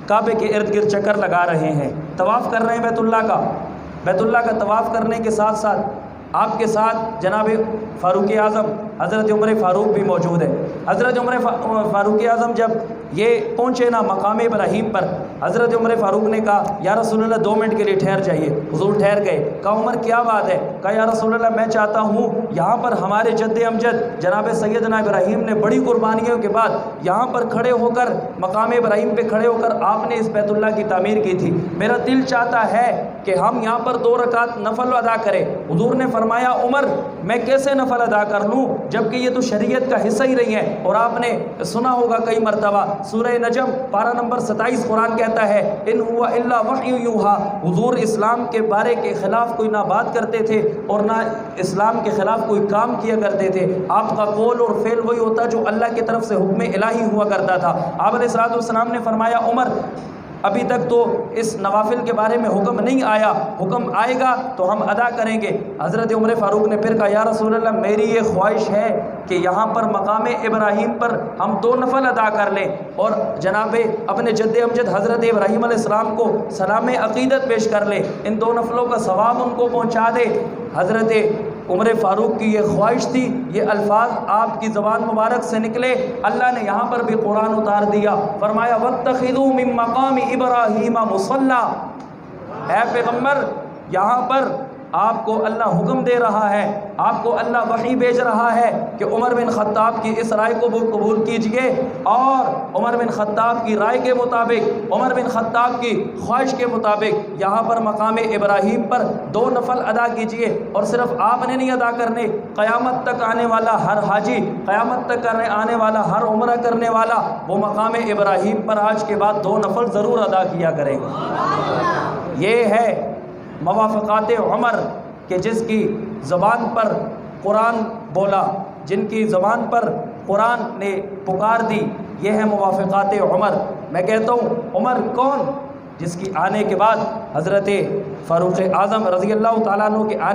کعبے کے ارد گرد چکر لگا رہے ہیں، طواف کر رہے ہیں بیت اللہ کا طواف کرنے کے ساتھ ساتھ آپ کے ساتھ جناب فاروق اعظم حضرت عمر فاروق بھی موجود ہے۔ حضرت عمر فاروق اعظم جب یہ پہنچے نا مقام ابراہیم پر، حضرت عمر فاروق نے کہا یا رسول اللہ 2 منٹ کے لیے ٹھہر جائیے۔ حضور ٹھہر گئے۔ کہا عمر کیا بات ہے؟ کہا یا رسول اللہ میں چاہتا ہوں یہاں پر ہمارے جد امجد جناب سیدنا ابراہیم نے بڑی قربانیوں کے بعد یہاں پر کھڑے ہو کر مقام ابراہیم پہ کھڑے ہو کر آپ نے اس بیت اللہ کی تعمیر کی تھی، میرا دل چاہتا ہے کہ ہم یہاں پر 2 رکعت نفل ادا کریں۔ حضور نے فرمایا عمر میں کیسے نفل ادا کر لوں جبکہ یہ تو شریعت کا حصہ ہی رہی ہیں۔ اور آپ نے سنا ہوگا کئی مرتبہ سورہ نجم پارہ نمبر 27 قرآن کہتا ہے ان ہوا الا وحی یوحا، حضور اسلام کے بارے کے خلاف کوئی نہ بات کرتے تھے اور نہ اسلام کے خلاف کوئی کام کیا کرتے تھے، آپ کا قول اور فعل وہی ہوتا جو اللہ کی طرف سے حکم الہی ہوا کرتا تھا۔ آپ علیہ الصلوۃ والسلام نے فرمایا عمر ابھی تک تو اس نوافل کے بارے میں حکم نہیں آیا، حکم آئے گا تو ہم ادا کریں گے۔ حضرت عمر فاروق نے پھر کہا یا رسول اللہ میری یہ خواہش ہے کہ یہاں پر مقام ابراہیم پر ہم 2 نفل ادا کر لیں اور جناب اپنے جد امجد حضرت ابراہیم علیہ السلام کو سلام عقیدت پیش کر لیں، ان 2 نفلوں کا ثواب ان کو پہنچا دے۔ حضرت عمر فاروق کی یہ خواہش تھی، یہ الفاظ آپ کی زبان مبارک سے نکلے، اللہ نے یہاں پر بھی قرآن اتار دیا، فرمایا وَاتَّخِذُوا مِن مَّقَامِ إِبْرَاهِيمَ مُصَلًّى۔ اے پیغمبر یہاں پر آپ کو اللہ حکم دے رہا ہے، آپ کو اللہ وحی بھیج رہا ہے کہ عمر بن خطاب کی اس رائے کو قبول کیجئے اور عمر بن خطاب کی رائے کے مطابق، عمر بن خطاب کی خواہش کے مطابق یہاں پر مقام ابراہیم پر 2 نفل ادا کیجئے۔ اور صرف آپ نے نہیں ادا کرنے، قیامت تک آنے والا ہر حاجی، قیامت تک آنے والا ہر عمرہ کرنے والا وہ مقام ابراہیم پر آج کے بعد 2 نفل ضرور ادا کیا کرے گا۔ یہ ہے موافقات عمر کہ جس کی زبان پر قرآن بولا، جن کی زبان پر قرآن نے پکار دی، یہ ہے موافقات عمر۔ میں کہتا ہوں عمر کون؟ جس کی آنے کے بعد حضرت فاروق اعظم رضی اللہ تعالیٰ عنہ کے آنے